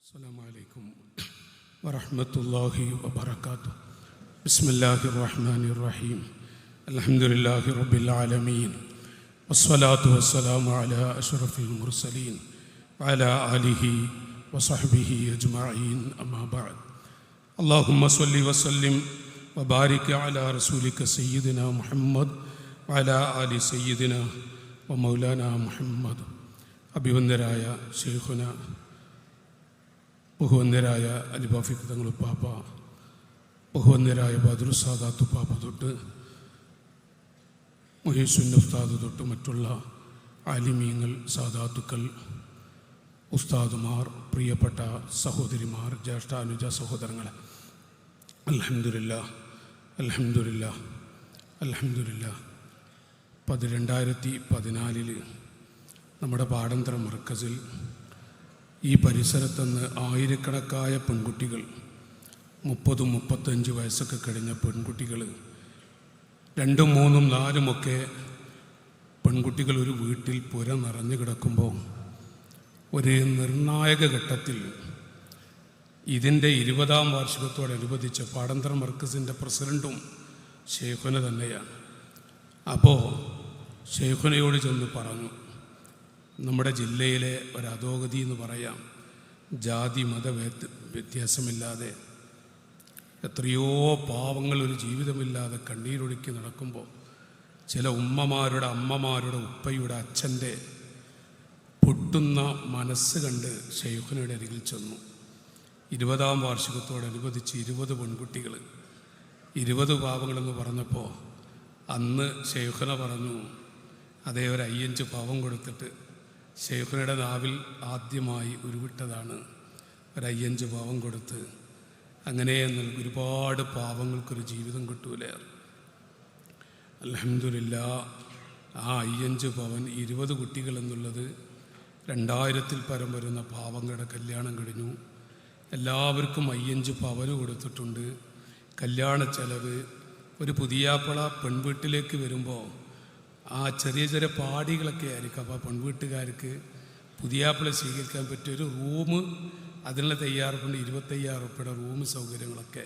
السلام عليكم ورحمة الله وبركاته. بسم الله الرحمن الرحيم. الحمد لله رب العالمين والصلاة والسلام على أشرف المرسلين وعلى آله وصحبه أجمعين أما بعد. اللهم صل وسلم وبارك على رسولك سيدنا محمد وعلى آل سيدنا ومولانا محمد. അഭിവന്ദരായ ശൈഖുന, ബഹുവന്ദരായ അലിബാഫിക് തങ്ങൾ പാപ്പ, ബഹുവന്ദരായ ബദറു സാദാത്തു പാപ്പ തൊട്ട് മുഹീസുൻ ഉസ്താദ് തൊട്ട് മറ്റുള്ള ആലിമീങ്ങൾ, സാദാത്തുക്കൾ, ഉസ്താദുമാർ, പ്രിയപ്പെട്ട സഹോദരിമാർ, ജ്യേഷ്ഠാനുജ സഹോദരങ്ങളെ, അൽഹംദുലില്ലാഹ് അൽഹംദുലില്ലാഹ് അൽഹംദുലില്ലാഹ്. 2014 നമ്മുടെ പാഠന്തര മർക്കസിൽ ഈ പരിസരത്തുനിന്ന് ആയിരക്കണക്കായ പെൺകുട്ടികൾ, 30-35 വയസ്സൊക്കെ കഴിഞ്ഞ പെൺകുട്ടികൾ, 2, 3, 4 പെൺകുട്ടികൾ ഒരു വീട്ടിൽ പുര നിറഞ്ഞു കിടക്കുമ്പോൾ ഒരു നിർണായക ഘട്ടത്തിൽ ഇതിൻ്റെ 20ാം വാർഷികത്തോടനുബന്ധിച്ച് പാഠന്തര മർക്കസിൻ്റെ പ്രസിഡൻറ്റും ശൈഖുന തന്നെയാണ്. അപ്പോൾ ശൈഖുനയോട് ചെന്ന് പറഞ്ഞു, നമ്മുടെ ജില്ലയിലെ ഒരു അധോഗതി എന്ന് പറയാം, ജാതി മത വ്യത്യാസമില്ലാതെ എത്രയോ പാവങ്ങൾ ഒരു ജീവിതമില്ലാതെ കണ്ണീരൊഴുക്കി നടക്കുമ്പോൾ ചില ഉമ്മമാരുടെ, അമ്മമാരുടെ, ഉപ്പയുടെ, അച്ഛൻ്റെ പൊട്ടുന്ന മനസ്സ് കണ്ട് ശൈഖുനയുടെ അരികിൽ ചെന്നു. 20ാം വാർഷികത്തോടനുബന്ധിച്ച് 20 പെൺകുട്ടികൾ, 20 പാവങ്ങളെന്ന് പറഞ്ഞപ്പോൾ അന്ന് ശൈഖുന പറഞ്ഞു, അതേ ഒരു 5 പാവം കൊടുത്തിട്ട് ശൈഖുനയുടെ നാവിൽ ആദ്യമായി ഉരുവിട്ടതാണ് ഒരു 5 പാവം കൊടുത്ത്. അങ്ങനെ ഒരുപാട് പാവങ്ങൾക്കൊരു ജീവിതം കിട്ടൂലേ. അൽഹംദുലില്ലാഹ്, ആ 5 പവൻ 20 കുട്ടികൾ എന്നുള്ളത് 2000-ൽ പരം വരുന്ന പാവങ്ങളുടെ കല്യാണം കഴിഞ്ഞു. എല്ലാവർക്കും 5 പവന് കൊടുത്തിട്ടുണ്ട്. കല്യാണ ചെലവ്, ഒരു പുതിയാപ്പള പെൺവീട്ടിലേക്ക് വരുമ്പോൾ ആ ചെറിയ ചെറിയ പാടികളൊക്കെ ആയിരിക്കും. അപ്പോൾ പെൺവീട്ടുകാർക്ക് പുതിയാപ്പിളെ സ്വീകരിക്കാൻ പറ്റിയൊരു റൂം, അതിനുള്ള തയ്യാറെടുപ്പുണ്ട്. 25,000 ഉറുപ്പിയുടെ റൂം സൗകര്യങ്ങളൊക്കെ.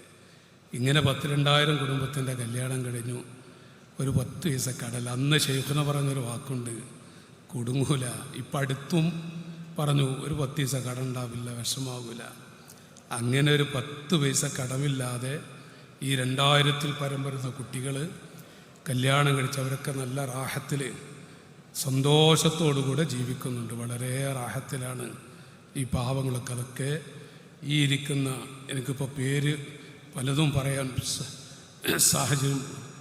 ഇങ്ങനെ 10-2000 കുടുംബത്തിൻ്റെ കല്യാണം കഴിഞ്ഞു. ഒരു 10 പൈസ കടൽ. അന്ന് ശൈഖുന പറഞ്ഞൊരു വാക്കുണ്ട്, കുടുങ്ങൂല. ഇപ്പം അടുത്തും പറഞ്ഞു, ഒരു 10 പൈസ കടമുണ്ടാവില്ല, വിഷമാവില്ല. അങ്ങനെ ഒരു 10 പൈസ കടമില്ലാതെ ഈ 2000-ൽ പരം വരുന്ന കുട്ടികൾ കല്യാണം കഴിച്ചവരൊക്കെ നല്ല റാഹത്തിൽ സന്തോഷത്തോടുകൂടെ ജീവിക്കുന്നുണ്ട്. വളരെ റാഹത്തിലാണ് ഈ പാവങ്ങളൊക്കെ. അതൊക്കെ ഈ ഇരിക്കുന്ന, എനിക്കിപ്പോൾ പേര് പലതും പറയാൻ സാഹചര്യം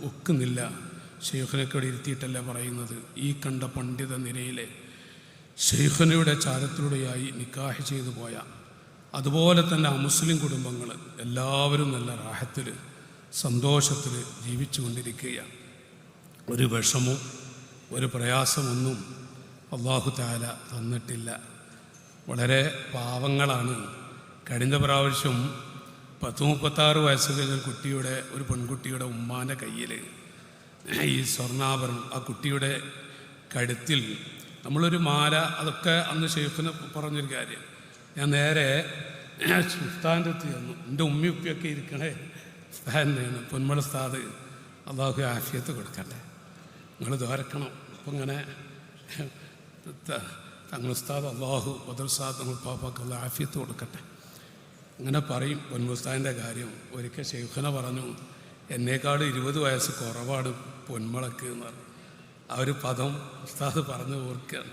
ഒക്കുന്നില്ല, ശൈഖുനയോട് ഇരുത്തിയിട്ടല്ല പറയുന്നത്. ഈ കണ്ട പണ്ഡിത നിരയിലെ ശൈഖുനയുടെ ചാരത്തിലൂടെയായി നിക്കാഹ് ചെയ്തു പോയ, അതുപോലെ തന്നെ അമുസ്ലിം കുടുംബങ്ങൾ എല്ലാവരും നല്ല റാഹത്തിൽ സന്തോഷത്തിൽ ജീവിച്ചു കൊണ്ടിരിക്കുകയാണ്. ഒരു വിഷമവും ഒരു പ്രയാസമൊന്നും അല്ലാഹു തആല തന്നിട്ടില്ല. വളരെ പാവങ്ങളാണ്. കഴിഞ്ഞ പ്രാവശ്യം 36 വയസ്സ് കഴിഞ്ഞ കുട്ടിയുടെ, ഒരു പെൺകുട്ടിയുടെ ഉമ്മാൻ്റെ കയ്യിൽ ഈ സ്വർണ്ണാഭരണം, ആ കുട്ടിയുടെ കഴുത്തിൽ നമ്മളൊരു മാല, അതൊക്കെ അന്ന് ശൈഖുന പറഞ്ഞൊരു കാര്യം. ഞാൻ നേരെ ഉസ്താദിൻ്റെ അടുത്ത് ചെന്നു. എൻ്റെ ഉമ്മി ഉപ്പിയൊക്കെ ഇരിക്കണേ ഉസ്താദിനെയാണ്, പൊന്മള ഉസ്താദ്, അല്ലാഹു ആഫിയത്ത് കൊടുക്കട്ടെ, നിങ്ങൾ ദ്വാരക്കണം. അപ്പം ഇങ്ങനെ തങ്ങൾ ഉസ്താദ്, അല്ലാഹു ബദർ ഉസ്താദ് തങ്ങൾ പാപ്പാക്ക് അല്ലാഹു ആഫിയത്ത് കൊടുക്കട്ടെ, അങ്ങനെ പറയും പൊന്മുസ്താദിൻ്റെ കാര്യം. ഒരിക്കൽ ശൈഖുന പറഞ്ഞു, എന്നേക്കാൾ 20 വയസ്സ് കുറവാണ് പൊന്മളക്ക് എന്ന് പറഞ്ഞു. ആ ഒരു പദം ഉസ്താദ് പറഞ്ഞ് ഓർക്കുകയാണ്,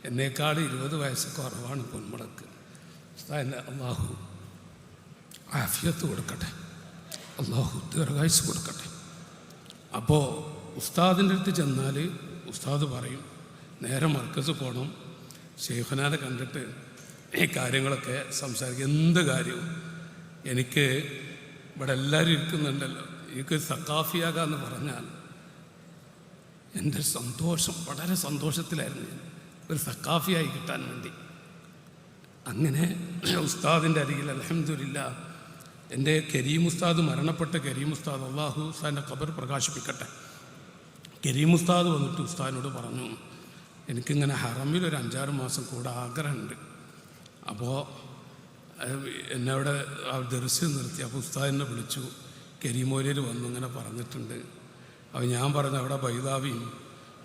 എന്നേക്കാൾ 20 വയസ്സ് കുറവാണ് പൊന്മളക്ക്. ഉസ്താദിൻ്റെ അല്ലാഹു ആഫിയത്ത് കൊടുക്കട്ടെ, അല്ലാഹു ദീർഘായുസ്സ് കൊടുക്കട്ടെ. അപ്പോൾ ഉസ്താദിൻ്റെ അടുത്ത് ചെന്നാൽ ഉസ്താദ് പറയും, നേരെ മർക്കസ് പോകണം, ശൈഖുനാനെ കണ്ടിട്ട് ഈ കാര്യങ്ങളൊക്കെ സംസാരിക്കും. എന്ത് കാര്യവും എനിക്ക് ഇവിടെ എല്ലാവരും ഇരിക്കുന്നുണ്ടല്ലോ, എനിക്ക് സഖാഫിയാകാന്ന് പറഞ്ഞാൽ എൻ്റെ സന്തോഷം, വളരെ സന്തോഷത്തിലായിരുന്നു ഞാൻ ഒരു സഖാഫിയായി കിട്ടാൻ വേണ്ടി. അങ്ങനെ ഉസ്താദിൻ്റെ അരികിൽ അൽഹംദുലില്ലാഹ് എൻ്റെ കരീം ഉസ്താദ്, മരണപ്പെട്ട കരീം ഉസ്താദ്, അല്ലാഹു ഉസ്താദിൻ്റെ ഖബർ പ്രകാശിപ്പിക്കട്ടെ, കരീം ഉസ്താദ് വന്നിട്ട് ഉസ്താദിനോട് പറഞ്ഞു, എനിക്കിങ്ങനെ ഹറമിൽ ഒരു 5-6 മാസം കൂടെ ആഗ്രഹമുണ്ട്. അപ്പോൾ എന്നെ അവിടെ ആ ദർശനം നിർത്തി. അപ്പോൾ ഉസ്താദിനെ വിളിച്ചു, കരീമോലിയിൽ വന്നു ഇങ്ങനെ പറഞ്ഞിട്ടുണ്ട്. അപ്പോൾ ഞാൻ പറഞ്ഞു അവിടെ ബൈദാവിയും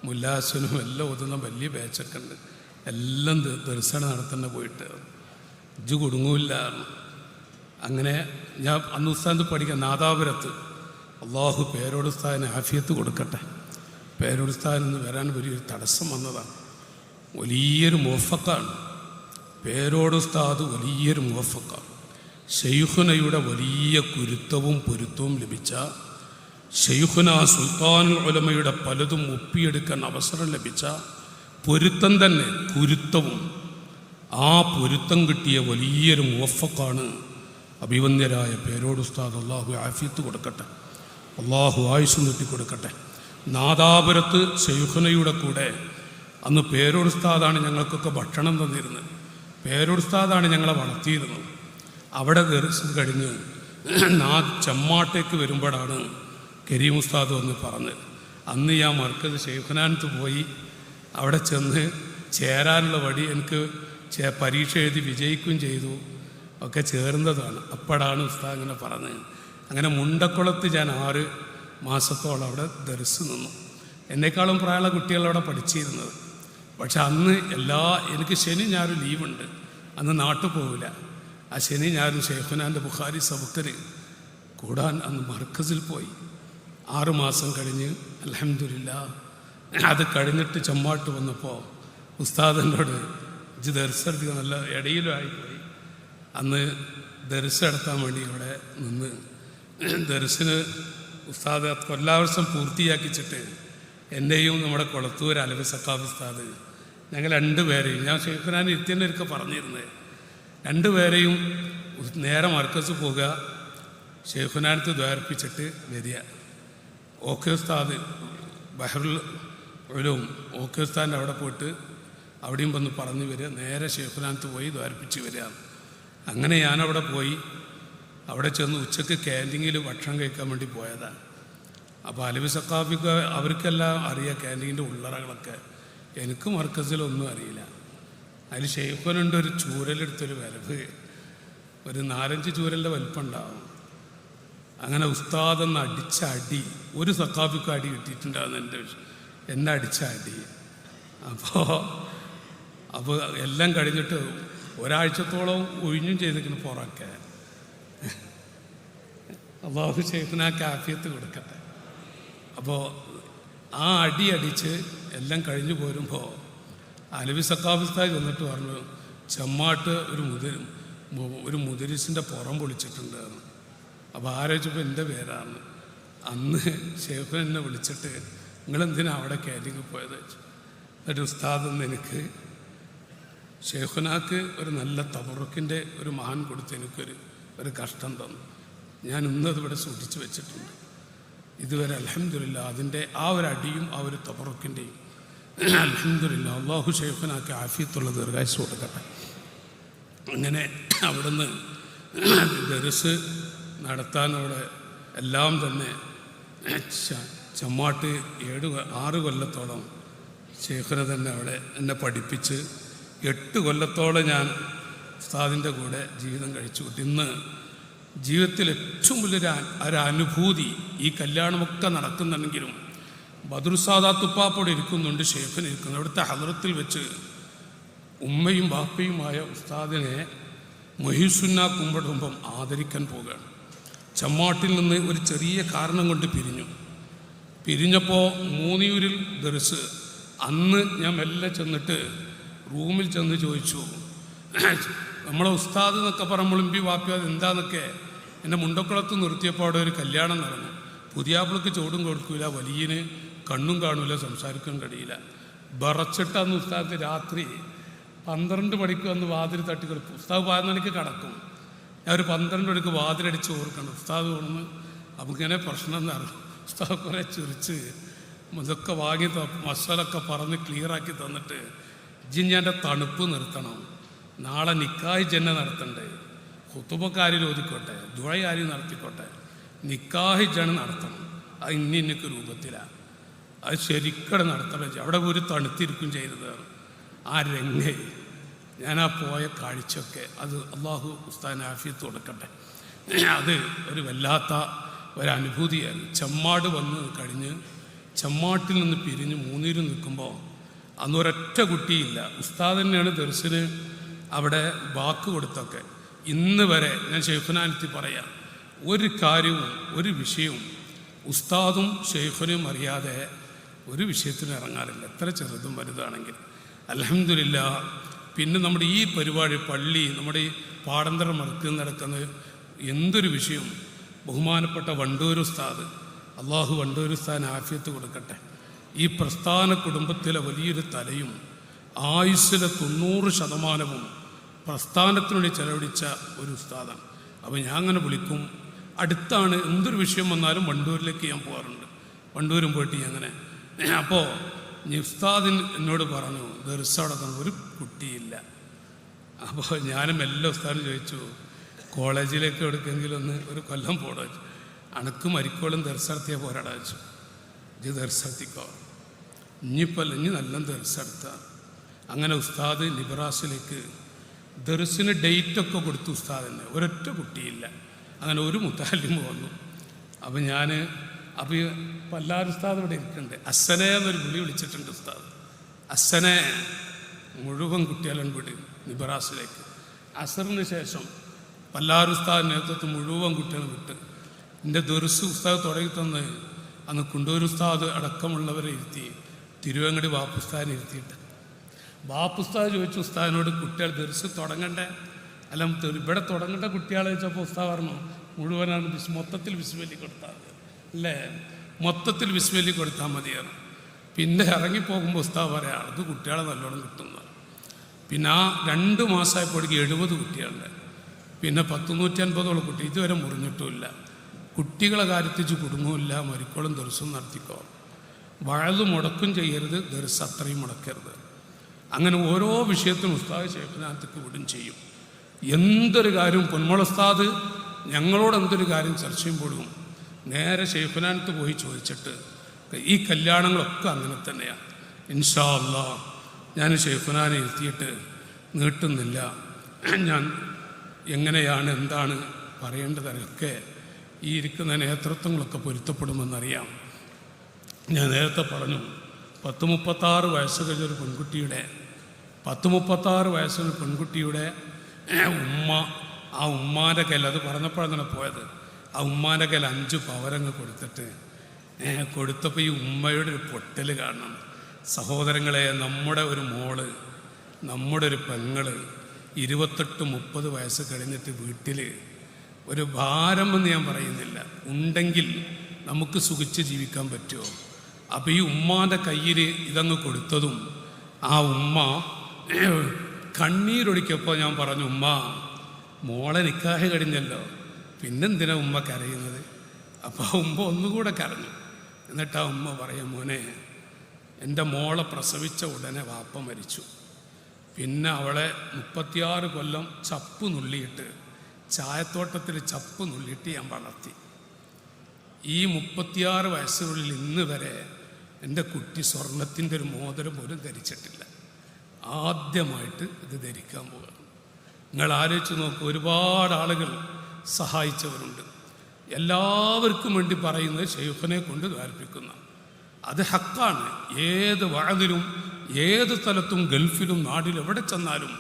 മുല്ലാസനും എല്ലാം ഓതുന്ന വലിയ ബാച്ചൊക്കെ ഉണ്ട്, എല്ലാം ദർശനം നടത്തുന്ന പോയിട്ട് ഇജ്ജ് കുടുങ്ങൂല്ല. അങ്ങനെ ഞാൻ അന്ന് ഉസ്താദ് പഠിക്കാൻ നാദാപുരത്ത്, അള്ളാഹു പേരോട് ഉസ്താദിന് ആഫിയത്ത് കൊടുക്കട്ടെ. പേരോട് ഉസ്താദിന് വരാൻ വലിയൊരു തടസ്സം വന്നതാണ്. വലിയൊരു മുവഫക്കാണ് പേരോട് ഉസ്താദ്, വലിയൊരു മുവഫക്കാണ്. ശൈഖുനയുടെ വലിയ കുരുത്തവും പൊരുത്തവും ലഭിച്ച, ശൈഖുന സുൽത്താനുൽ ഉലമയുടെ പലതും ഒപ്പിയെടുക്കാൻ അവസരം ലഭിച്ച പൊരുത്തം തന്നെ, കുരുത്തവും ആ പൊരുത്തം കിട്ടിയ വലിയൊരു മുവഫക്കാണ് അഭിവന്ദ്യരായ പേരോട് ഉസ്താദ്. അള്ളാഹു ആഫിയത്ത് കൊടുക്കട്ടെ, അള്ളാഹു ആയുസ് നീട്ടിക്കൊടുക്കട്ടെ. നാദാപുരത്ത് ശൈഖുനയുടെ കൂടെ അന്ന് പേരോട് ഉസ്താദാണ് ഞങ്ങൾക്കൊക്കെ ഭക്ഷണം തന്നിരുന്നത്, പേരോട് ഉസ്താദാണ് ഞങ്ങളെ വളർത്തിയിരുന്നത്. അവിടെ ദർസ് കഴിഞ്ഞ് ചെമ്മാട്ടേക്ക് വരുമ്പോഴാണ് കരീം ഉസ്താദ് വന്ന് പറഞ്ഞത്. അന്ന് ഞാൻ മർക്കസ് ശൈഖുനാനത്ത് പോയി, അവിടെ ചെന്ന് ചേരാനുള്ള വഴി എനിക്ക് പരീക്ഷ എഴുതി വിജയിക്കുകയും ചെയ്തു, ഒക്കെ ചേർന്നതാണ്. അപ്പോഴാണ് ഉസ്താദ് ഇങ്ങനെ പറഞ്ഞത്. അങ്ങനെ മുണ്ടക്കുളത്ത് ഞാൻ 6 മാസത്തോളം അവിടെ ദർസ് നിന്നു. എന്നെക്കാളും പ്രായമുള്ള കുട്ടികളവിടെ പഠിച്ചിരുന്നത്. പക്ഷെ അന്ന് എനിക്ക് ശനി ഞായറും ലീവുണ്ട്, അന്ന് നാട്ടിൽ പോവില്ല. ആ ശനി ഞായറും ശൈഖുനാൻ്റെ ബുഖാരി സബുക്കർ കൂടാൻ അന്ന് മർക്കസിൽ പോയി. 6 മാസം കഴിഞ്ഞ് അൽഹംദുലില്ലാഹ് അത് കഴിഞ്ഞിട്ട് ചെമ്മാട്ട് വന്നപ്പോൾ ഉസ്താദിനോട് ഇജ്ജ് ദർസെടുത്ത് നല്ല ഇടയിലും ആയിപ്പോയി. അന്ന് ദർസ് നടത്താൻ വേണ്ടി ഇവിടെ നിന്ന് ദർസിന് ഉസ്താദ് കൊല്ലാവർഷം പൂർത്തിയാക്കിച്ചിട്ട് എന്നെയും നമ്മുടെ കൊളത്തൂർ അലവി സക്കാഫ് ഉസ്താദ് ഞങ്ങൾ 2 പേരെയും, ഞാൻ ശൈഖുനാൻ ഇരുത്തിയൊക്കെ പറഞ്ഞിരുന്നത്, 2 പേരെയും നേരെ മർക്കസ് പോകുക, ശൈഖുനാനത്ത് ദ്വാരിപ്പിച്ചിട്ട് വരിക. ഓക്കെ ഉസ്താദ് ബഹറുൽ ഉലൂം ഓക്കെ ഉസ്താദിൻ്റെ അവിടെ പോയിട്ട് അവിടെയും വന്ന് പറഞ്ഞു വരിക, നേരെ ശൈഖുനാനത്ത് പോയി ദ്വാരിപ്പിച്ച് വരിക. അങ്ങനെ ഞാനവിടെ പോയി. അവിടെ ചെന്ന് ഉച്ചയ്ക്ക് ക്യാൻറ്റീനിൽ ഭക്ഷണം കഴിക്കാൻ വേണ്ടി പോയതാണ്. അപ്പോൾ അലവി സക്കാഫിക്ക് അവർക്കെല്ലാം അറിയാം ക്യാൻറ്റീൻ്റെ ഉള്ളറകളൊക്കെ, എനിക്ക് മർക്കസിലൊന്നും അറിയില്ല. അതിൽ ഷെയ്ഖുനുണ്ട് ഒരു ചൂരലെടുത്തൊരു വരവ്, ഒരു 4-5 ചൂരലിൻ്റെ വലിപ്പം ഉണ്ടാവും. അങ്ങനെ ഉസ്താദെന്ന് അടിച്ച അടി, ഒരു സക്കാഫിക്ക് അടി കിട്ടിയിട്ടുണ്ടാകുന്ന എന്നെ അടിച്ച അടി. അപ്പോൾ എല്ലാം കഴിഞ്ഞിട്ട് ഒരാഴ്ചത്തോളം ഒഴിഞ്ഞും ചെയ്തിരിക്കുന്നു പുറക്കെ. അള്ളാഹു ശൈഖുനാക്ക് ആഫിയത്ത് കൊടുക്കട്ടെ. അപ്പോൾ ആ അടി അടിച്ച് എല്ലാം കഴിഞ്ഞു പോരുമ്പോൾ അലവി സക്കാഫിസ്ഥായി വന്നിട്ട് പറഞ്ഞു, ചെമ്മാട്ട് ഒരു മുദരിസിൻ്റെ പുറം പൊളിച്ചിട്ടുണ്ട്. അപ്പോൾ ആലോചിച്ചപ്പോൾ എൻ്റെ പേരാണ്. അന്ന് ഷെയ്ഖുൻ എന്നെ വിളിച്ചിട്ട് നിങ്ങളെന്തിനാണ് അവിടെ ക്യാൻറ്റീനിൽ പോയത്? എന്നിട്ട് ഉസ്താദെന്ന് എനിക്ക് ഷെയ്ഖുനാക്ക് ഒരു നല്ല തബറുക്കിൻ്റെ ഒരു മഹാൻ കൊടുത്ത് എനിക്കൊരു കഷ്ടം തന്നു. ഞാൻ ഇന്നത് ഇവിടെ സൂക്ഷിച്ച് വെച്ചിട്ടുണ്ട്. ഇതുവരെ അൽഹംദുലില്ലാഹ് അതിൻ്റെ ആ ഒരു അടിയും ആ ഒരു തബറുക്കിൻ്റെയും അൽഹംദുലില്ലാഹ് അള്ളാഹു ഷെയ്ഖുനാക്ക് ആഫിയത്തുള്ള ദീർഘായുസ്സ് കൊടുക്കട്ടെ. അങ്ങനെ അവിടുന്ന് ദർസ് നടത്താനവിടെ എല്ലാം തന്നെ ചെമ്മാട്ട് 6 കൊല്ലത്തോളം ശൈഖുന തന്നെ അവിടെ എന്നെ പഠിപ്പിച്ച് 8 കൊല്ലത്തോളം ഞാൻ ഉസ്താദിൻ്റെ കൂടെ ജീവിതം കഴിച്ചു. ഇന്ന് ജീവിതത്തിൽ ഏറ്റവും വലിയൊരു അനുഭൂതി, ഈ കല്യാണമൊക്കെ നടക്കുന്നുണ്ടെങ്കിലും ബദറുസാദാത്ത് ഉപ്പാപ്പോടെ ഇരിക്കുന്നുണ്ട്, ഷെയ്ഖിന് ഇരിക്കുന്നു. അവിടുത്തെ ഹദ്റത്തിൽ വെച്ച് ഉമ്മയും ബാപ്പയുമായ ഉസ്താദിനെ മൊഹീസുന്ന കുമ്പടുമ്പം ആദരിക്കാൻ പോവുകയാണ്. ചെമ്മാട്ടിൽ നിന്ന് ഒരു ചെറിയ കാരണം കൊണ്ട് പിരിഞ്ഞപ്പോൾ മൂന്നിയൂരിൽ ദർസ്. അന്ന് ഞാൻ മെല്ലെ ചെന്നിട്ട് റൂമിൽ ചെന്ന് ചോദിച്ചു, നമ്മളെ ഉസ്താദ് എന്നൊക്കെ പറയുമ്പോൾ ഇമ്പി വാപ്പി അത് എന്താന്നൊക്കെ. എൻ്റെ മുണ്ടക്കുളത്ത് നിർത്തിയപ്പോൾ അവിടെ ഒരു കല്യാണം നടന്നു. പുതിയാപ്പിളക്ക് ചോടും കൊടുക്കില്ല, വലിയന് കണ്ണും കാണില്ല, സംസാരിക്കാൻ കഴിയില്ല. വിറച്ചിട്ടന്ന് ഉസ്താദ് രാത്രി 12 മണിക്ക് വന്ന് വാതിൽ തട്ടി കിടക്കും. ഉസ്താദ് 11 മണിക്ക് കിടക്കും. ഞാൻ ഒരു 12 മണിക്ക് വാതിലടിച്ച് ഓർക്കണം. ഉസ്താദ് കൊണ്ടുവന്ന് നമുക്കിങ്ങനെ പ്രശ്നം എന്നറിയും. ഉസ്താദ് കുറേ ചിരിച്ച് ഇതൊക്കെ വാങ്ങി മസാലൊക്കെ പറഞ്ഞ് ക്ലിയറാക്കി തന്നിട്ട്, ജിഞ്ഞാൻ്റെ തണുപ്പ് നിർത്തണം, നാളെ നിക്കാഹ് ജന്ന നടത്തണ്ടേ, ഖുതുബക്കാരിൽ ഓതിക്കോട്ടെ, ദുആയാരി നടത്തിക്കോട്ടെ, നിക്കാഹ് ജന നടത്തണം, അത് ഇന്നൊക്കെ രൂപത്തിലാണ്, അത് ശരിക്കടെ നടത്തണം. അവിടെ ഒരു തണുത്തിരിക്കും ചെയ്തത്. ആ രംഗേ ഞാനാ പോയ കാഴ്ചയൊക്കെ അത് അള്ളാഹു ഉസ്താദിന് ആഫിയത്ത് കൊടുക്കട്ടെ. അത് ഒരു വല്ലാത്ത ഒരനുഭൂതിയായിരുന്നു. ചെമ്മാട് വന്ന് കഴിഞ്ഞ് ചെമ്മാട്ടിൽ നിന്ന് പിരിഞ്ഞ് മൂന്നൂരിൽ നിൽക്കുമ്പോൾ അന്ന് ഒരൊറ്റ കുട്ടിയില്ല. ഉസ്താദ് തന്നെയാണ് ദർസിന് അവിടെ വാക്ക് കൊടുത്തൊക്കെ. ഇന്ന് വരെ ഞാൻ ഷെയ്ഖുനാനെത്തി പറയാം, ഒരു കാര്യവും ഒരു വിഷയവും ഉസ്താദും ഷെയ്ഖുനും അറിയാതെ ഒരു വിഷയത്തിന് ഇറങ്ങാറില്ല, എത്ര ചെറുതും വലുതാണെങ്കിൽ. അൽഹംദുലില്ലാ. പിന്നെ നമ്മുടെ ഈ പരിപാടി പള്ളി, നമ്മുടെ ഈ പാടന്തരം മറക്കുന്ന നടക്കുന്ന എന്തൊരു വിഷയവും ബഹുമാനപ്പെട്ട വണ്ടൂർ ഉസ്താദ്, അള്ളാഹു വണ്ടൂർ ഉസ്താദിന് ആഫിയത്ത് കൊടുക്കട്ടെ, ഈ പ്രസ്ഥാന കുടുംബത്തിലെ വലിയൊരു തലയും ആയുസ്സിലെ 90% പ്രസ്ഥാനത്തിനുവേണ്ടി ചെലവഴിച്ച ഒരു ഉസ്താദാണ്. അപ്പോൾ ഞാൻ അങ്ങനെ വിളിക്കും, അടുത്താണ്, എന്തൊരു വിഷയം വന്നാലും വണ്ടൂരിലേക്ക് ഞാൻ പോകാറുണ്ട്. വണ്ടൂരും പോയിട്ട് അങ്ങനെ. അപ്പോൾ ഉസ്താദിന് എന്നോട് പറഞ്ഞു, ദർസവിടെ ഒരു കുട്ടിയില്ല. അപ്പോൾ ഞാനും എല്ലാ ഉസ്താദിനും ചോദിച്ചു, കോളേജിലേക്ക് എടുക്കെങ്കിലും ഒരു കൊല്ലം പോടാ വെച്ചു. അണക്ക് മരിക്കോളും ദർസടത്തിയാൽ പോരാടാ വെച്ചു. ഇത് ദർസടത്തിക്കോ, ഇനി നല്ല ദർസെടുത്ത. അങ്ങനെ ഉസ്താദ് നിബ്രാസിലേക്ക് ദർസിന് ഡേറ്റൊക്കെ കൊടുത്തു ഉസ്താദിന്. ഒരൊറ്റ കുട്ടിയില്ല. അങ്ങനെ ഒരു മുത്താലിം വന്നു. അപ്പോൾ അപ്പോൾ പല്ലാർ ഉസ്താദ് ഇവിടെ ഇരിക്കുന്നുണ്ട്. അസനെ എന്നൊരു വിളി വിളിച്ചിട്ടുണ്ട് ഉസ്താദ്. അസനെ മുഴുവൻ കുട്ടികളും വിട് നിബ്രാസിലേക്ക്. അസറിന് ശേഷം പല്ലാർ ഉസ്താദ് നേതൃത്വത്തിൽ മുഴുവൻ കുട്ടികളും വിട്ട് എൻ്റെ ദർസ് ഉസ്താദ് തുടങ്ങി തന്ന് അന്ന് കുണ്ടൂർ ഉസ്താദ് അടക്കമുള്ളവരെ ഇരുത്തി തിരുവങ്ങടി ബാപ്പുസ്താദിനെ ഇരുത്തിയിട്ട് ബാപ്പുസ്താദ് ചോദിച്ചു ഉസ്താദിനോട്, കുട്ടികൾ ദർസ് തുടങ്ങണ്ടേ? അല്ല ഇവിടെ തുടങ്ങേണ്ട കുട്ടികളെ ചോദിച്ചപ്പോൾ ഉസ്താദ് പറഞ്ഞു, മുഴുവനാണ് മൊത്തത്തിൽ വിസ്വലി കൊടുത്താൽ അല്ലേ, മൊത്തത്തിൽ വിസ്വലി കൊടുത്താൽ മതിയാണ്. പിന്നെ ഇറങ്ങിപ്പോകുമ്പോൾ ഉസ്താദ് പറയാം, അത് കുട്ടികളെ നല്ലോണം കിട്ടുന്നതാണ്. പിന്നെ ആ 2 മാസമായപ്പോഴേക്ക് 70 കുട്ടികളുണ്ട്. പിന്നെ 150 കുട്ടി ഇതുവരെ മുറിഞ്ഞിട്ടുമില്ല. കുട്ടികളെ കാര്യത്തിച്ച് കുടുങ്ങുമില്ല, മരിക്കോളും ദർസും നടത്തിക്കോ. വഴത് മുടക്കും ചെയ്യരുത്, ദർസ് അത്രയും മുടക്കരുത്. അങ്ങനെ ഓരോ വിഷയത്തിനും ഉസ്താദ് ഷെയ്ഖുനാനത്തേക്ക് വിടും ചെയ്യും. എന്തൊരു കാര്യം പൊന്മുള ഉസ്താദ് ഞങ്ങളോട് എന്തൊരു കാര്യം ചർച്ച ചെയ്യുമ്പോഴും നേരെ ഷെയ്ഖുനാനത്ത് പോയി ചോദിച്ചിട്ട്, ഈ കല്യാണങ്ങളൊക്കെ അങ്ങനെ തന്നെയാണ്. ഇൻഷാ അല്ലാഹ് ഞാൻ ഷെയ്ഖുനാനെ ഇരുത്തിയിട്ട് നീട്ടുന്നില്ല. ഞാൻ എങ്ങനെയാണ് എന്താണ് പറയേണ്ടതൊക്കെ ഈ ഇരിക്കുന്ന നേതൃത്വങ്ങളൊക്കെ പൊരുത്തപ്പെടുമെന്നറിയാം. ഞാൻ നേരത്തെ പറഞ്ഞു, 36 വയസ്സ് കഴിഞ്ഞൊരു പെൺകുട്ടിയുടെ 36 വയസ്സുള്ള പെൺകുട്ടിയുടെ ഉമ്മ, ആ ഉമ്മാൻ്റെ കയ്യിൽ, അത് പറഞ്ഞപ്പോഴങ്ങനെ പോയത്, ആ ഉമ്മാൻ്റെ കയ്യിൽ 5 പവരങ്ങ് കൊടുത്തപ്പോൾ ഈ ഉമ്മയുടെ ഒരു പൊട്ടൽ കാണണം. സഹോദരങ്ങളെ, നമ്മുടെ ഒരു മോള്, നമ്മുടെ ഒരു പെങ്ങള് 28-30 വയസ്സ് കഴിഞ്ഞിട്ട് വീട്ടിൽ ഒരു ഭാരമെന്ന് ഞാൻ പറയുന്നില്ല, ഉണ്ടെങ്കിൽ നമുക്ക് സുഖിച്ച് ജീവിക്കാൻ പറ്റുമോ? അപ്പോൾ ഈ ഉമ്മാൻ്റെ കയ്യിൽ ഇതങ്ങ് കൊടുത്തതും ആ ഉമ്മ കണ്ണീരൊടിക്കപ്പോൾ ഞാൻ പറഞ്ഞു, ഉമ്മ മോളെ നിക്കാഹ് കഴിഞ്ഞല്ലോ, പിന്നെന്തിനാ ഉമ്മ കരയുന്നത്? അപ്പോൾ ആ ഉമ്മ ഒന്നുകൂടെ കരഞ്ഞു. എന്നിട്ട് ആ ഉമ്മ പറയും, മോനെ, എൻ്റെ മോളെ പ്രസവിച്ച ഉടനെ വാപ്പ മരിച്ചു. പിന്നെ അവളെ 36 കൊല്ലം ചപ്പ് നുള്ളിയിട്ട്, ചായത്തോട്ടത്തിൽ ചപ്പ് നുള്ളിയിട്ട് ഞാൻ വളർത്തി. ഈ 36 വയസ്സിനുള്ളിൽ ഇന്ന് വരെ എൻ്റെ കുട്ടി സ്വർണത്തിൻ്റെ ഒരു മോതിരം പോലും ധരിച്ചിട്ടില്ല. ആദ്യമായിട്ട് ഇത് ധരിക്കാൻ പോകുകയാണ്. നിങ്ങൾ ആലോചിച്ച് നോക്കൂ, ഒരുപാട് ആളുകൾ സഹായിച്ചവരുണ്ട്. എല്ലാവർക്കും വേണ്ടി പറയുന്നത് ഷെയ്ഖിനെ കൊണ്ട് ദ്വാരിപ്പിക്കുന്ന അത് ഹക്കാണ്. ഏത് വഅദിലും ഏത് സ്ഥലത്തും ഗൾഫിലും നാട്ടിലും എവിടെ ചെന്നാലും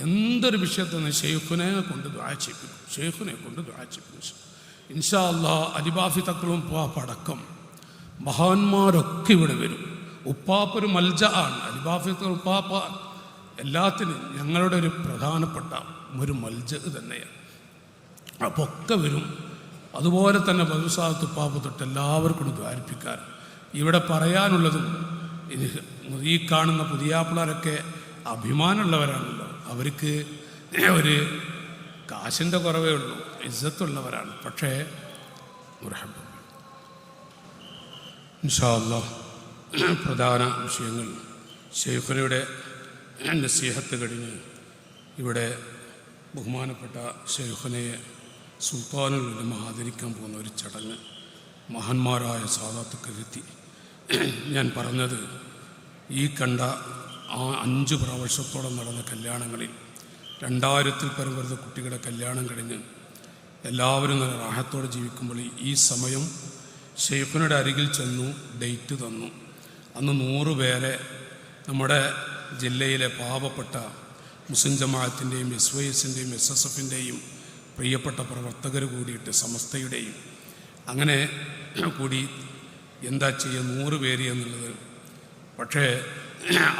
എന്തൊരു വിഷയത്തിന് ഷെയ്ഖിനെ കൊണ്ട് ദുആ ചെയ്യിപ്പിക്കും, ഷെയ്ഖിനെ കൊണ്ട് ദുആ ചെയ്യിപ്പിക്കും. ഇൻഷാ അല്ലാഹ് അലിബാഫി തക്കളും ഉപ്പാപ്പടക്കം മഹാന്മാരൊക്കെ ഇവിടെ വരും. ഉപ്പാപ്പൊരു മൽജ ആണ്. അലിബാഫി ഉപ്പാപ്പ എല്ലാത്തിനും ഞങ്ങളുടെ ഒരു പ്രധാനപ്പെട്ട ഒരു മൽജ തന്നെയാണ്. അപ്പോൾ ഒക്കെ വരും. അതുപോലെ തന്നെ ബദുസാദത്ത് ഉപ്പാപ്പ തൊട്ട് എല്ലാവർക്കും ദ്വാരിപ്പിക്കാൻ ഇവിടെ പറയാനുള്ളതും, ഈ കാണുന്ന പുതിയാപ്പിളാരൊക്കെ അഭിമാനമുള്ളവരാണല്ലോ. അവർക്ക് ഒരു കാശിൻ്റെ കുറവേ ഉള്ളൂ, ഇസ്സത്തുള്ളവരാണ്. പക്ഷേ ഇൻഷാ അല്ലാഹ് പ്രധാന വിഷയങ്ങൾ ഷെയ്ഖുനയുടെ നസീഹത്ത് കഴിഞ്ഞ് ഇവിടെ ബഹുമാനപ്പെട്ട ഷെയ്ഖുനയെ സുൽത്താനുൽ ഉലമ ആദരിക്കാൻ പോകുന്ന ഒരു ചടങ്ങ് മഹാന്മാരായ സാദാത്തുക്കളിലെത്തി. ഞാൻ പറഞ്ഞത്, ഈ കണ്ട ആ 5 പ്രാവശ്യത്തോളം നടന്ന കല്യാണങ്ങളിൽ 2000-ൽ പരം വരുന്ന കുട്ടികളുടെ കല്യാണം കഴിഞ്ഞ് എല്ലാവരും നല്ല റാഹത്തോടെ ജീവിക്കുമ്പോൾ ഈ സമയം ഷെയ്ഖുനയുടെ അരികിൽ ചെന്നു, ഡേറ്റ് തന്നു. അന്ന് 100 പേരെ നമ്മുടെ ജില്ലയിലെ പാവപ്പെട്ട മുസ്ലിം ജമാഅത്തിൻ്റെയും SYSൻ്റെയും SSFൻ്റെയും പ്രിയപ്പെട്ട പ്രവർത്തകർ കൂടിയിട്ട് സമസ്തയുടെയും അങ്ങനെ കൂടി എന്താ ചെയ്യുക 100 പേര് എന്നുള്ളത്. പക്ഷേ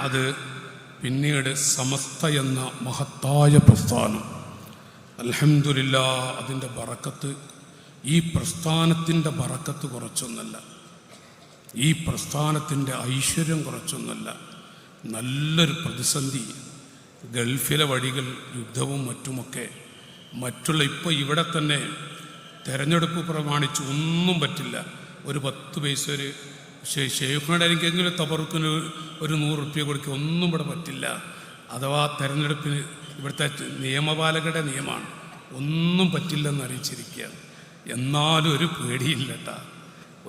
അത് പിന്നീട് സമസ്ത എന്ന മഹത്തായ പ്രസ്ഥാനം അൽഹംദുലില്ലാഹ് അതിൻ്റെ ബറക്കത്ത്, ഈ പ്രസ്ഥാനത്തിൻ്റെ ബറക്കത്ത് കുറച്ചൊന്നല്ല, ഈ പ്രസ്ഥാനത്തിൻ്റെ ഐശ്വര്യം കുറച്ചൊന്നല്ല. നല്ലൊരു പ്രതിസന്ധി, ഗൾഫിലെ വഴികൾ, യുദ്ധവും മറ്റുമൊക്കെ, മറ്റുള്ള ഇപ്പോൾ ഇവിടെ തന്നെ തെരഞ്ഞെടുപ്പ് പ്രമാണിച്ച് ഒന്നും പറ്റില്ല. ഒരു 10 പൈസ ഒരു ഷെയ്ഖുനയുടെ ആയിരിക്കെങ്കിലും തബറുക്കിന് ഒരു 100 റുപ്യ കൊടുക്കുക, ഒന്നും ഇവിടെ പറ്റില്ല. അഥവാ തെരഞ്ഞെടുപ്പിന് ഇവിടുത്തെ നിയമപാലകരുടെ നിയമമാണ്, ഒന്നും പറ്റില്ലെന്ന് അറിയിച്ചിരിക്കുകയാണ്. എന്നാലും ഒരു പേടിയില്ല കേട്ടോ,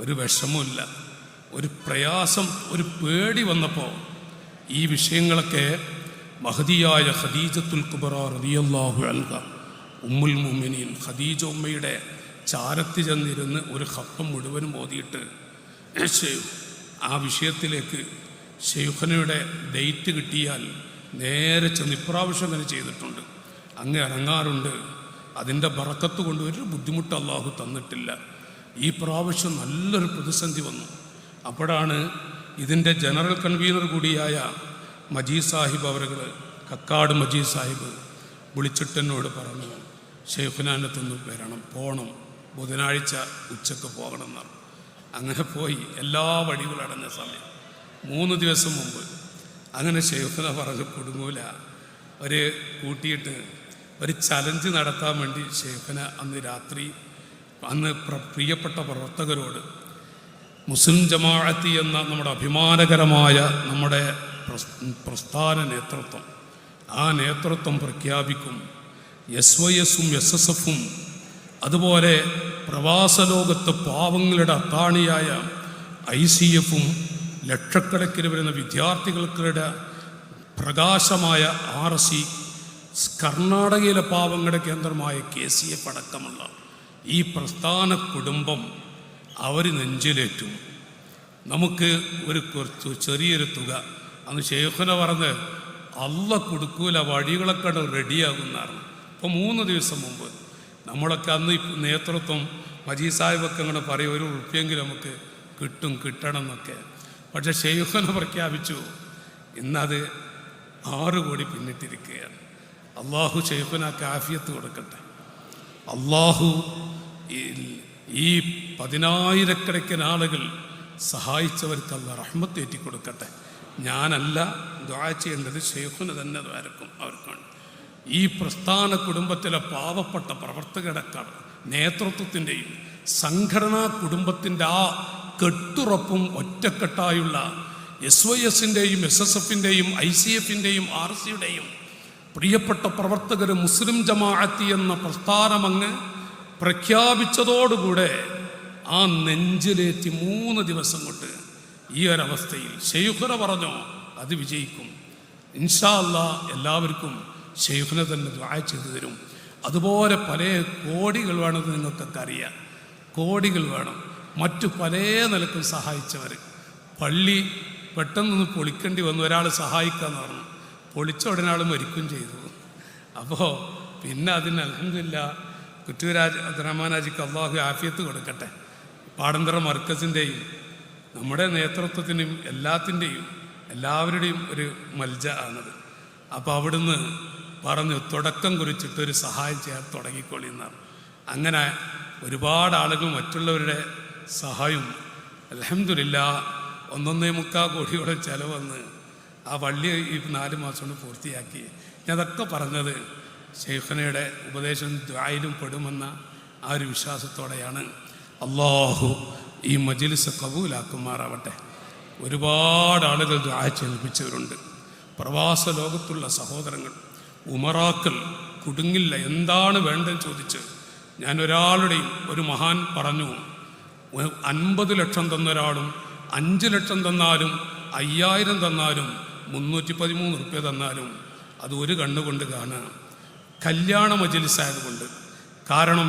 ഒരു വിഷമമില്ല, ഒരു പ്രയാസം, ഒരു പേടി വന്നപ്പോൾ ഈ വിഷയങ്ങളൊക്കെ മഹദിയായ ഖദീജത്തുൽ കുബ്ര റളിയല്ലാഹു അൻഹ ഉമ്മുൽ മുഅ്മിനീൻ ഖദീജ ഉമ്മയുടെ ചാരത്ത് ചെന്നിരുന്ന് ഒരു ഖത്തം മുഴുവനും ഓതിയിട്ട് ആ വിഷയത്തിലേക്ക് ഷെയ്ഖുനയുടെ ഡേറ്റ് കിട്ടിയാൽ നേരെ ചെന്ന് ഇപ്രാവശ്യം അങ്ങനെ ചെയ്തിട്ടുണ്ട്, അങ്ങ് ഇറങ്ങാറുണ്ട്. അതിൻ്റെ ബറക്കത്ത് കൊണ്ട് ഒരു ബുദ്ധിമുട്ട് അള്ളാഹു തന്നിട്ടില്ല. ഈ പ്രാവശ്യം നല്ലൊരു പ്രതിസന്ധി വന്നു. അപ്പോഴാണ് ഇതിൻ്റെ ജനറൽ കൺവീനർ കൂടിയായ മജീദ് സാഹിബ് അവരുകൾ, കക്കാട് മജീദ് സാഹിബ് വിളിച്ചിട്ടെന്നോട് പറഞ്ഞു, ഷെയ്ഖുനാനത്തൊന്ന് വരണം, പോകണം, ബുധനാഴ്ച ഉച്ചക്ക് പോകണം എന്നാണ്. അങ്ങനെ പോയി. എല്ലാ വഴികളും അടഞ്ഞ സമയം 3 ദിവസം മുമ്പ് അങ്ങനെ ഷെയ്ഖുന പറഞ്ഞു കുടുങ്ങൂല, ഒരു കൂട്ടിയിട്ട് ഒരു ചലഞ്ച് നടത്താൻ വേണ്ടി ഷെയ്ഖുന അന്ന് രാത്രി പ്രിയപ്പെട്ട പ്രവർത്തകരോട് മുസ്ലിം ജമാഅത്തി എന്ന നമ്മുടെ അഭിമാനകരമായ നമ്മുടെ പ്രസ്ഥാന നേതൃത്വം, ആ നേതൃത്വം പ്രഖ്യാപിക്കും. SYSഉം SSFഉം അതുപോലെ പ്രവാസ ലോകത്ത് പാവങ്ങളുടെ അത്താണിയായ ICFഉം ലക്ഷക്കണക്കിന് വരുന്ന വിദ്യാർത്ഥികൾക്കുടെ പ്രകാശമായ RC, കർണാടകയിലെ പാവങ്ങളുടെ കേന്ദ്രമായ KCF അടക്കമുള്ള ഈ പ്രസ്ഥാന കുടുംബം അവർ നെഞ്ചിലേറ്റും. നമുക്ക് ഒരു കുറച്ച് ചെറിയൊരു തുക അന്ന് ഷെയ്ഖുന പറഞ്ഞ് അള്ള കൊടുക്കൂല, വഴികളൊക്കെ റെഡിയാകുന്നതാണ്. ഇപ്പോൾ 3 ദിവസം മുമ്പ് നമ്മളൊക്കെ അന്ന് നേതൃത്വം മജീദ് സാഹിബൊക്കെ അങ്ങനെ പറയും, 1 റുപ്യെങ്കിലും നമുക്ക് കിട്ടണം എന്നൊക്കെ. പക്ഷെ ഷെയ്ഖുന പ്രഖ്യാപിച്ചു, ഇന്നത് 6 കോടി പിന്നിട്ടിരിക്കുകയാണ്. അള്ളാഹു ഷെയ്ഖുനക്ക് ആഫിയത്ത് കൊടുക്കട്ടെ. അള്ളാഹു ഈ 10,000-കണക്കിന് ആളുകൾ സഹായിച്ചവർക്ക് അല്ലാഹ് റഹ്മത്ത് ഏറ്റി കൊടുക്കട്ടെ. ഞാനല്ല ദുആ ചെയ്യേണ്ടത്, ഷെയ്ഖുന തന്നെ ദ്വാരക്കും അവർക്കാണ്. ഈ പ്രസ്ഥാന കുടുംബത്തിലെ പാവപ്പെട്ട പ്രവർത്തകരുടെ നേതൃത്വത്തിൻ്റെയും സംഘടനാ കുടുംബത്തിൻ്റെ ആ കെട്ടുറപ്പും ഒറ്റക്കെട്ടായുള്ള SYSൻ്റെയും SSFൻ്റെയും ICFൻ്റെയും RCയുടെയും പ്രിയപ്പെട്ട പ്രവർത്തകർ മുസ്ലിം ജമാഅത്തി എന്ന പ്രസ്ഥാനമങ്ങ് പ്രഖ്യാപിച്ചതോടുകൂടെ ആ നെഞ്ചിലേറ്റി 3 ദിവസം കൊണ്ട് ഈ ഒരവസ്ഥയിൽ ഷെയ്ഖുന പറഞ്ഞു അത് വിജയിക്കും, ഇൻഷാ അല്ലാഹ് എല്ലാവർക്കും ഷെയ്ഖുന തന്നെ ദുആ ചെയ്തു തരും. അതുപോലെ പല കോടികൾ വേണമെന്ന് നിങ്ങൾക്കൊക്കെ അറിയാം, കോടികൾ വേണം. മറ്റു പല നിലക്കും സഹായിച്ചവർ, പള്ളി പെട്ടെന്നൊന്ന് പൊളിക്കേണ്ടി വന്നു, ഒരാൾ സഹായിക്കാമെന്ന് പറഞ്ഞു, പൊളിച്ച ഉടനെ ആൾ മരിക്കുകയും ചെയ്തു. അപ്പോൾ പിന്നെ അതിന് അൽഹംദുലില്ലാഹ് കുറ്റൂരാജ് അബ്ദുറഹ്മാനാജിക്ക് അള്ളാഹു ആഫിയത്ത് കൊടുക്കട്ടെ. പാടന്തറ മർക്കസിൻ്റെയും നമ്മുടെ നേതൃത്വത്തിനും എല്ലാവരുടെയും ഒരു മൽജ ആണത്. അപ്പോൾ അവിടുന്ന് പറഞ്ഞു തുടക്കം കുറിച്ചിട്ടൊരു സഹായം ചെയ്യാൻ തുടങ്ങിക്കോളി എന്നാണ്. അങ്ങനെ ഒരുപാട് ആളുകൾ മറ്റുള്ളവരുടെ സഹായം അൽഹംദുലില്ലാഹ് 1.25 കോടിയോടെ ചിലവന്ന് ആ വള്ളി ഈ 4 മാസം കൊണ്ട് പൂർത്തിയാക്കി. ഞാനതൊക്കെ പറഞ്ഞത് ഷെയ്ഖുനയുടെ ഉപദേശം ദുആയിലും പെടുമെന്ന ആ ഒരു വിശ്വാസത്തോടെയാണ്. അള്ളാഹു ഈ മജ്ലിസ് കബൂലാക്കുമാറാവട്ടെ. ഒരുപാട് ആളുകൾ ദുആ ചെയ്യിപ്പിച്ചവരുണ്ട്. പ്രവാസ ലോകത്തുള്ള സഹോദരങ്ങൾ, ഉമറാക്കൾ കുടുങ്ങില്ല, എന്താണ് വേണ്ടതെന്ന് ചോദിച്ച് ഞാൻ ഒരാളുടെയും ഒരു മഹാൻ പറഞ്ഞു, 50 ലക്ഷം തന്നൊരാളും 5 ലക്ഷം തന്നാലും 5000 തന്നാലും 313 തന്നാലും അത് ഒരു കണ്ണുകൊണ്ട് കാണുക. കല്യാണ മജ്‌ലിസായതുകൊണ്ട്, കാരണം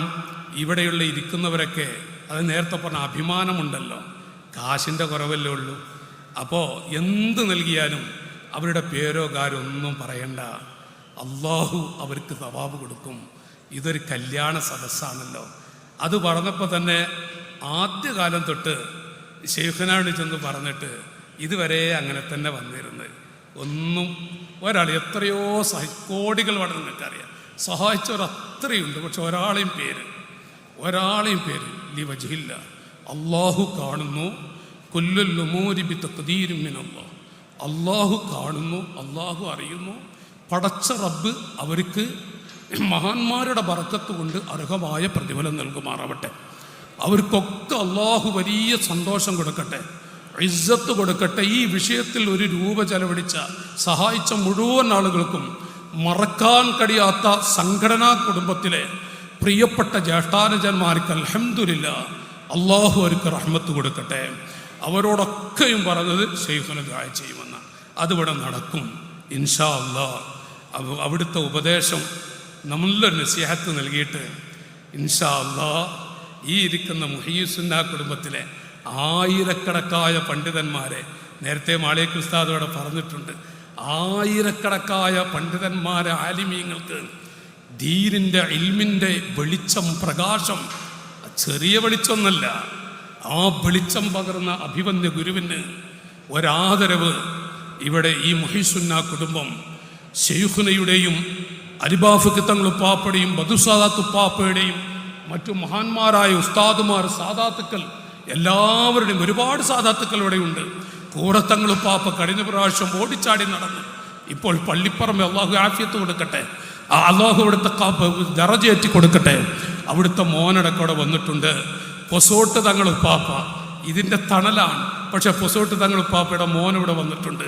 ഇവിടെയുള്ള ഇരിക്കുന്നവരൊക്കെ അത് നേരത്തെ പറഞ്ഞ അഭിമാനമുണ്ടല്ലോ, കാശിൻ്റെ കുറവല്ലേ ഉള്ളൂ. അപ്പോൾ എന്ത് നൽകിയാലും അവരുടെ പേരോ കാരോ ഒന്നും പറയണ്ട, അള്ളാഹു അവർക്ക് സവാബ് കൊടുക്കും. ഇതൊരു കല്യാണ സദസ്സാണല്ലോ. അത് പറഞ്ഞപ്പോൾ തന്നെ ആദ്യകാലം തൊട്ട് ശൈഖുനോട് ചെന്ന് പറഞ്ഞിട്ട് ഇതുവരെ അങ്ങനെ തന്നെ വന്നിരുന്നത്. ഒന്നും ഒരാൾ എത്രയോ കോടികൾ വേണം നിങ്ങൾക്കറിയാം, സഹായിച്ചവർ അത്രയുണ്ട്. പക്ഷെ ഒരാളെയും പേര് ലി വജ്ഹില്ല. അള്ളാഹു കാണുന്നു. കുല്ലുൽ ഉമൂരി ബി തഖ്ദീരിൻ മിനല്ലാഹ്. അള്ളാഹു കാണുന്നു, അള്ളാഹു അറിയുന്നു. പടച്ച റബ്ബ് അവർക്ക് മഹാന്മാരുടെ ബർക്കത്ത് കൊണ്ട് അർഹമായ പ്രതിഫലം നൽകുമാറാവട്ടെ. അവർക്കൊക്കെ അള്ളാഹു വലിയ സന്തോഷം കൊടുക്കട്ടെ, ഇസ്സത്ത് കൊടുക്കട്ടെ. ഈ വിഷയത്തിൽ 1 രൂപ ചെലവഴിച്ച സഹായിച്ച മുഴുവൻ ആളുകൾക്കും മറക്കാൻ കഴിയാത്ത സംഘടനാ കുടുംബത്തിലെ പ്രിയപ്പെട്ട ജ്യേഷ്ഠാനുജന്മാർക്ക് അൽഹംദുലില്ലാഹ് അള്ളാഹു അവർക്ക് റഹ്മത്ത് കൊടുക്കട്ടെ. അവരോടൊക്കെയും പറഞ്ഞത് ശൈഖുന ദുആ ചെയ്യുമെന്ന്. അതിവിടെ നടക്കും ഇൻഷാ അല്ലാഹ്. അവിടുത്തെ ഉപദേശം നല്ലൊരു നസീഹത്ത് നൽകിയിട്ട് ഇൻഷാ അല്ലാഹ് ഈ ഇരിക്കുന്ന മുഹയ്യിസുന്ന കുടുംബത്തിലെ ആയിരക്കണക്കായ പണ്ഡിതന്മാരെ, നേരത്തെ മാളിക് ഉസ്താദ് ഇവിടെ പറഞ്ഞിട്ടുണ്ട്, ആയിരക്കണക്കായ പണ്ഡിതന്മാരെ ആലിമീങ്ങൾക്ക് ദീനിൻ്റെ ഇൽമിൻ്റെ വെളിച്ചം, പ്രകാശം, ചെറിയ വെളിച്ചമൊന്നല്ല, ആ വെളിച്ചം പകർന്ന അഭിവന്യ ഗുരുവിന് ഒരാദരവ് ഇവിടെ ഈ മുഹയ്യിസുന്ന കുടുംബം ശൈഖുനയുടെയും അരിബാഫ് തങ്ങളുപ്പാപ്പയുടെയും ബദുസാദാത്തുപ്പാപ്പയുടെയും മറ്റു മഹാന്മാരായ ഉസ്താദുമാർ, സാദാത്തുക്കൾ എല്ലാവരുടെയും ഒരുപാട് സാദാത്തുക്കൾ ഇവിടെയുണ്ട്. കൂടത്തങ്ങളുപ്പാപ്പ കഴിഞ്ഞ പ്രാവശ്യം ഓടിച്ചാടി നടന്നു. ഇപ്പോൾ പള്ളിപ്പറമ്പ് അള്ളാഹു ആഫിയത്ത് കൊടുക്കട്ടെ, അള്ളാഹു ഇവിടുത്തെ ദറജയേറ്റി കൊടുക്കട്ടെ. അവിടുത്തെ മോനടക്കവിടെ വന്നിട്ടുണ്ട്. പൊസോട്ട് തങ്ങളുപ്പാപ്പ ഇതിൻ്റെ തണലാണ്, പക്ഷെ പൊസോട്ട് തങ്ങളുപ്പാപ്പയുടെ മോൻ ഇവിടെ വന്നിട്ടുണ്ട്.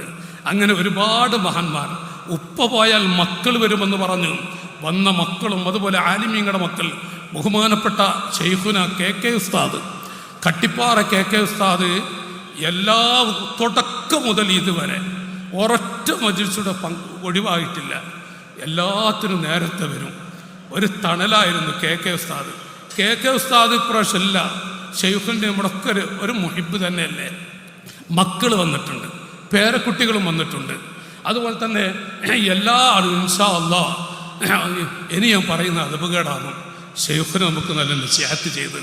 അങ്ങനെ ഒരുപാട് മഹാന്മാർ. ഉപ്പ പോയാൽ മക്കൾ വരുമെന്ന് പറഞ്ഞു വന്ന മക്കളും, അതുപോലെ ആലിമീങ്ങളുടെ മക്കൾ, ബഹുമാനപ്പെട്ട ശൈഖുന കെ ഉസ്താദ്, കട്ടിപ്പാറ കെ ഉസ്താദ്, എല്ലാ തുടക്കം മുതൽ ഇതുവരെ ഒരൊറ്റ മജ്‌ലിസിയുടെ ഒഴിവായിട്ടില്ല. എല്ലാത്തിനും നേരത്തെ വരും. ഒരു തണലായിരുന്നു കെ ഉസ്താദ്. കെ ഉസ്താദ് ഇപ്രാവശ്യമല്ല, ശൈഖുൻ്റെ നമ്മളൊക്കെ ഒരു മുഹിബ് തന്നെയല്ലേ. മക്കൾ വന്നിട്ടുണ്ട്, പേരക്കുട്ടികളും വന്നിട്ടുണ്ട്. അതുപോലെ തന്നെ എല്ലാ ആളും ഇൻഷാ അല്ലാഹ്. ഇനി ഞാൻ പറയുന്ന അദബുകേടാണ്. ശൈഖുന നമുക്ക് നല്ല നസീഹത്ത് ചെയ്ത്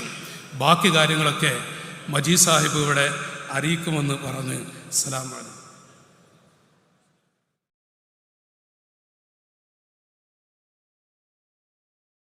ബാക്കി കാര്യങ്ങളൊക്കെ മജീദ് സാഹിബ് ഇവിടെ അറിയിക്കുമെന്ന് പറഞ്ഞ് അസ്സലാമു അലൈക്കും.